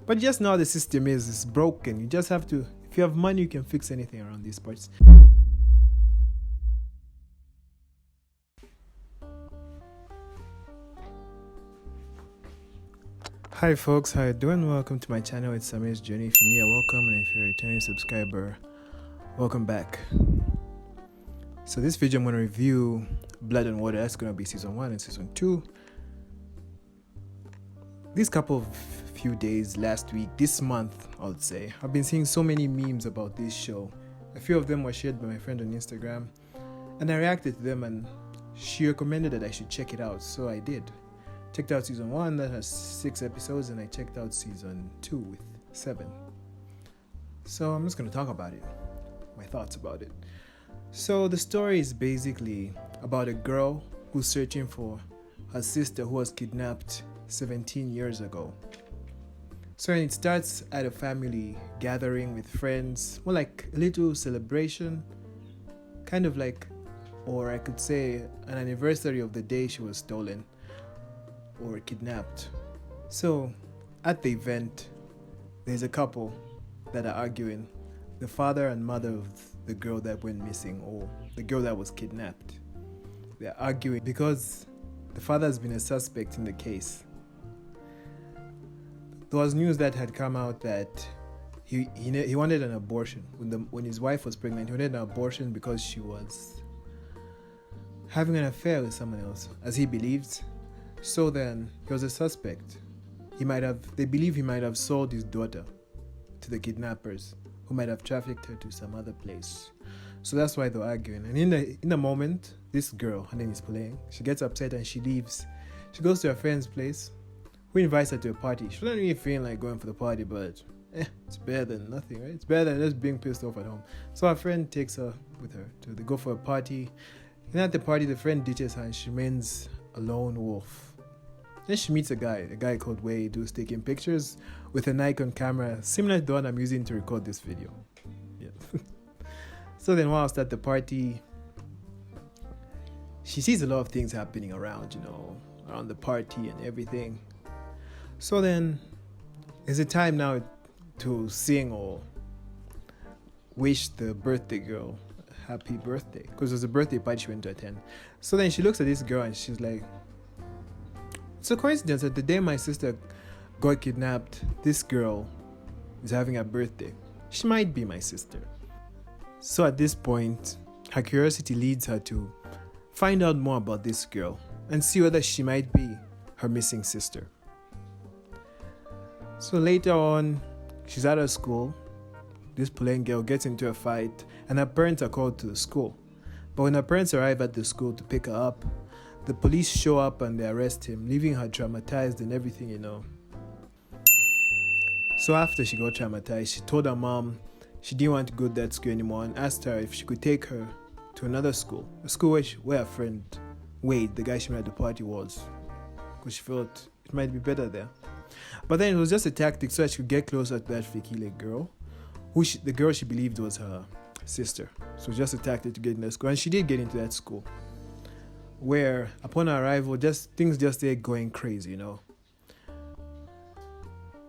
But just now the system is broken. You just have to, if you have money, you can fix anything around these parts. Hi folks, how you doing? Welcome to my channel. It's Samir's Journey. If you're new, welcome, and if you're a returning subscriber, welcome back. So this video I'm going to review Blood and Water. That's going to be season 1 and season 2. These couple of few days, last week, this month, I would say, I've been seeing so many memes about this show. A few of them were shared by my friend on Instagram, and I reacted to them, and she recommended that I should check it out, so I did. Checked out season 1 that has 6 episodes, and I checked out season 2 with 7. So I'm just going to talk about it, my thoughts about it. So the story is basically about a girl who's searching for her sister who was kidnapped 17 years ago. So it starts at a family gathering with friends, more like a little celebration, kind of like, or I could say an anniversary of the day she was stolen or kidnapped. So at the event, there's a couple that are arguing, the father and mother of the girl that went missing, or the girl that was kidnapped. They're arguing because the father has been a suspect in the case. There was news that had come out that he wanted an abortion. When his wife was pregnant, he wanted an abortion because she was having an affair with someone else, as he believed. So then he was a suspect. They believe he might have sold his daughter to the kidnappers, who might have trafficked her to some other place. So that's why they're arguing. And in the moment, this girl, her name is Pauline, she gets upset and she leaves. She goes to her friend's place, who invites her to a party. She doesn't really feel like going for the party, but it's better than nothing, right? It's better than just being pissed off at home. So her friend takes her with her they go for a party. And at the party, the friend ditches her and she remains a lone wolf. Then she meets a guy called Wade, who's taking pictures with a Nikon camera similar to the one I'm using to record this video. Yeah. So then whilst at the party, she sees a lot of things happening around the party and everything. So then is it time now to sing or wish the birthday girl a happy birthday, because it was a birthday party she went to attend. So then she looks at this girl and she's like, it's a coincidence that the day my sister got kidnapped, this girl is having a birthday. She might be my sister. So at this point, her curiosity leads her to find out more about this girl and see whether she might be her missing sister. So later on, she's at her school. This Pauline girl gets into a fight and her parents are called to the school. But when her parents arrive at the school to pick her up, the police show up and they arrest him, leaving her traumatized and everything, So after she got traumatized, she told her mom she didn't want to go to that school anymore and asked her if she could take her to another school, a school where her friend Wade, the guy she met at the party, was, because she felt it might be better there. But then it was just a tactic so that she could get closer to that Fikile girl, the girl she believed was her sister. So it was just a tactic to get in that school, and she did get into that school, where upon her arrival, things just started going crazy,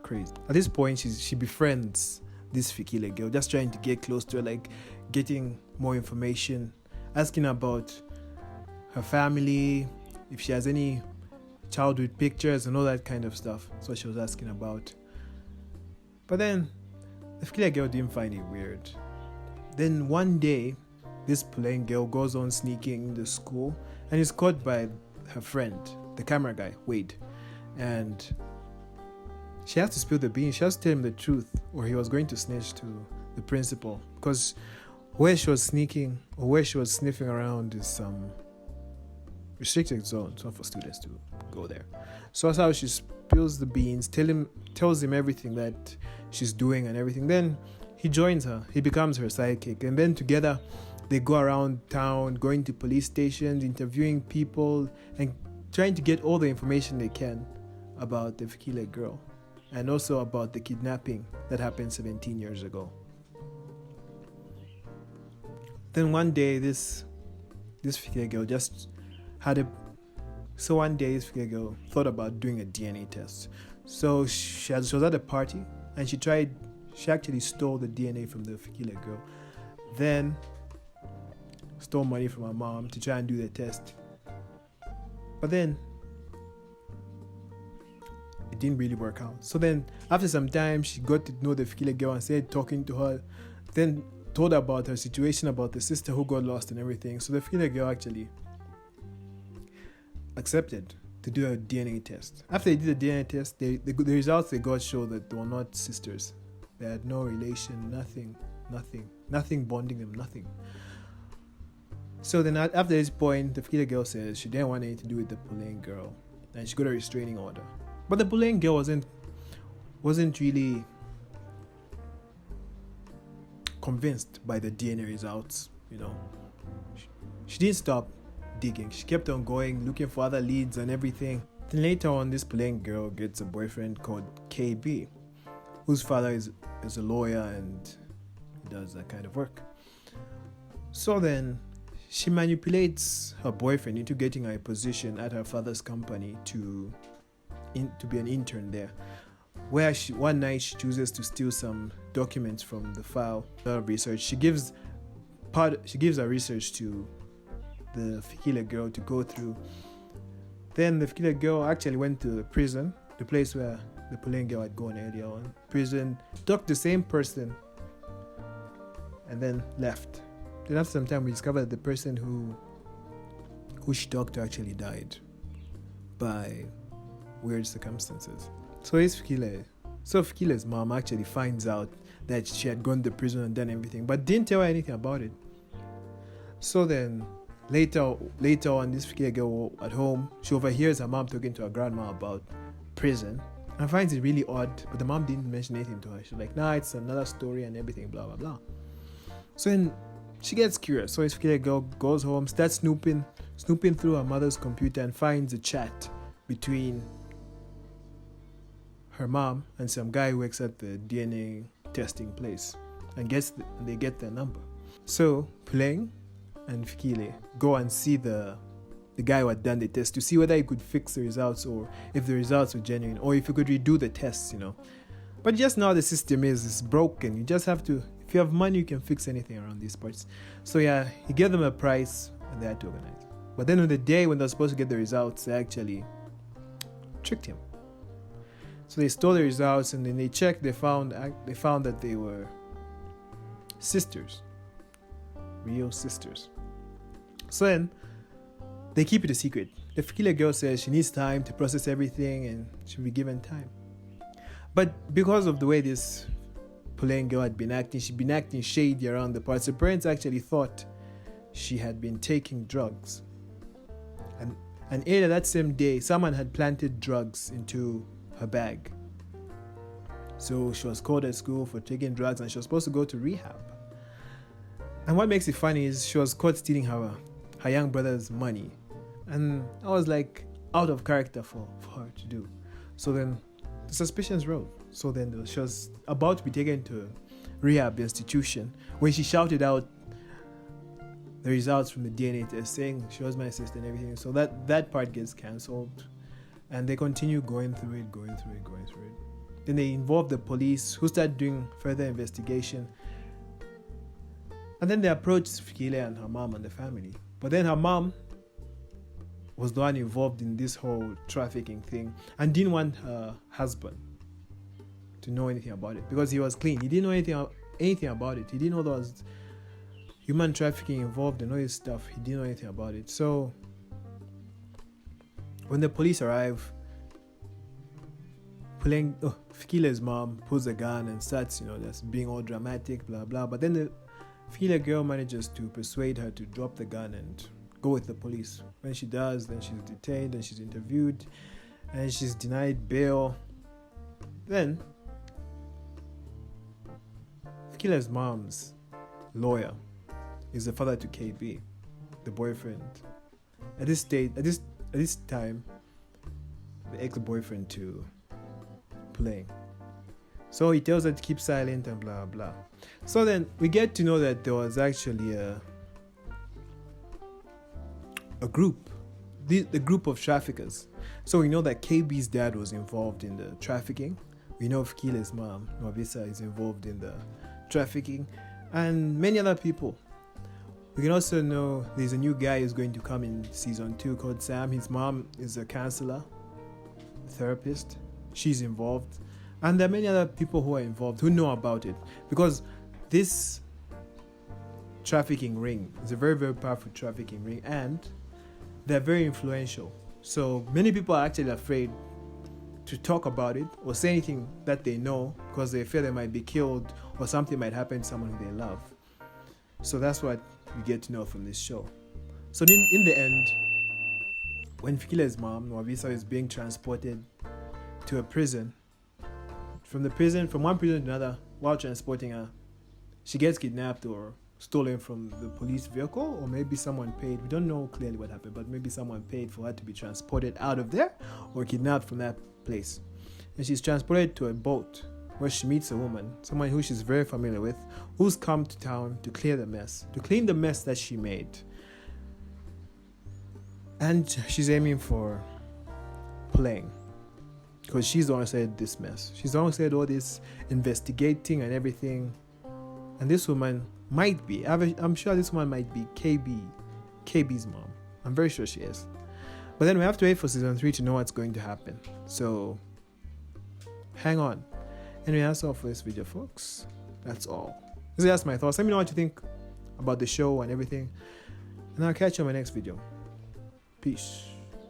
Crazy. At this point, she befriends this Fikile girl, just trying to get close to her, like getting more information, asking about her family, if she has any childhood pictures and all that kind of stuff. That's what she was asking about. But then the Fikile girl didn't find it weird. Then one day, this Pauline girl goes on sneaking in the school and is caught by her friend, the camera guy, Wade. And she has to spill the beans. She has to tell him the truth, or he was going to snitch to the principal. Because where she was sneaking, or where she was sniffing around, is some restricted zone. It's not for students to go there. So that's how she spills the beans, tells him everything that she's doing and everything. Then he joins her. He becomes her sidekick. And then together, they go around town, going to police stations, interviewing people, and trying to get all the information they can about the Fikile girl, and also about the kidnapping that happened 17 years ago. Then one day, this Fikile girl just had a... So one day, this Fikile girl thought about doing a DNA test. So she was at a party and she actually stole the DNA from the Fikile girl. Then stole money from her mom to try and do the test. But then it didn't really work out. So then after some time, she got to know the Fikile girl and started talking to her. Then told her about her situation, about the sister who got lost and everything. So the Fikile girl actually accepted to do a DNA test. After they did the DNA test, the results they got showed that they were not sisters. They had no relation, nothing bonding them, nothing. So then after this point, the Fikile girl says she didn't want anything to do with the Puleng girl, and she got a restraining order. But the Puleng girl wasn't really convinced by the DNA results. She didn't stop digging. She kept on going, looking for other leads and everything. Then later on, this Puleng girl gets a boyfriend called KB, whose father is a lawyer and does that kind of work. So then she manipulates her boyfriend into getting a position at her father's company to be an intern there, where one night she chooses to steal some documents from the file of research. She gives her research to the Fikile girl to go through. Then the Fikile girl actually went to the prison, the place where the Puleng girl had gone earlier on. Prison, talked to the same person, and then left. Then after some time, we discovered that the person who she talked to actually died by weird circumstances. So Fikile's mom actually finds out that she had gone to prison and done everything, but didn't tell her anything about it. So then later on, this Fikile girl at home, she overhears her mom talking to her grandma about prison and finds it really odd, but the mom didn't mention anything to her. She's like, nah, it's another story and everything, blah blah blah. So then she gets curious. So this Fikile girl goes home, starts snooping through her mother's computer and finds a chat between her mom and some guy who works at the DNA testing place, and they get their number. So Puleng and Fikile go and see the guy who had done the test to see whether he could fix the results, or if the results were genuine, or if he could redo the tests, But just now the system is broken. You just have to, if you have money, you can fix anything around these parts. So yeah, he gave them a price and they had to organize. But then on the day when they're supposed to get the results, they actually tricked him. So they stole the results, and then they checked. They found that they were sisters, real sisters. So then they keep it a secret. The Fikile girl says she needs time to process everything and she'll be given time. But because of the way this Puleng girl had been acting, she'd been acting shady around the parts. Her parents actually thought she had been taking drugs. And earlier that same day, someone had planted drugs into her bag. So she was called at school for taking drugs, and she was supposed to go to rehab. And what makes it funny is she was caught stealing her young brother's money. And I was like, out of character for her to do. So then the suspicions rose. So then she was about to be taken to a rehab institution when she shouted out the results from the DNA test, saying she was my sister and everything. So that part gets cancelled, and they continue going through it. Then they involve the police, who start doing further investigation. And then they approach Fikile and her mom and the family. But then her mom was the one involved in this whole trafficking thing and didn't want her husband to know anything about it because he was clean. He didn't know anything about it. He didn't know there was human trafficking involved and all this stuff. He didn't know anything about it. So when the police arrive, Fikile's mom pulls a gun and starts, just being all dramatic, blah blah. But then the Fikile girl manages to persuade her to drop the gun and go with the police. When she does, then she's detained and she's interviewed and she's denied bail. Then Fikile's mom's lawyer is the father to KB, the boyfriend. At this time, the ex-boyfriend to Puleng. So he tells her to keep silent and blah blah. So then we get to know that there was actually a group the group of traffickers. So we know that KB's dad was involved in the trafficking. We know Fikile's mom, Nwabisa, is involved in the trafficking, and many other people. We can also know there's a new guy who's going to come in season 2 called Sam. His mom is a counselor, therapist. She's involved. And there are many other people who are involved who know about it. Because this trafficking ring is a very, very powerful trafficking ring. And they're very influential. So many people are actually afraid to talk about it or say anything that they know because they fear they might be killed or something might happen to someone who they love. So that's what we get to know from this show. So in the end, when Fikile's mom, Nwabisa, is being transported to a prison, from one prison to another, while transporting her, she gets kidnapped or stolen from the police vehicle, or maybe someone paid. We don't know clearly what happened, but maybe someone paid for her to be transported out of there or kidnapped from that place. And she's transported to a boat where she meets a woman, someone who she's very familiar with, who's come to town to clean the mess that she made. And she's aiming for playing, because she's the one who said this mess. She's the one who said all this investigating and everything. And this woman might be, I'm sure this woman might be KB's mom. I'm very sure she is. But then we have to wait for season 3 to know what's going to happen. So hang on. Anyway, that's all for this video, folks. That's all. This is just my thoughts. Let me know what you think about the show and everything. And I'll catch you on my next video. Peace.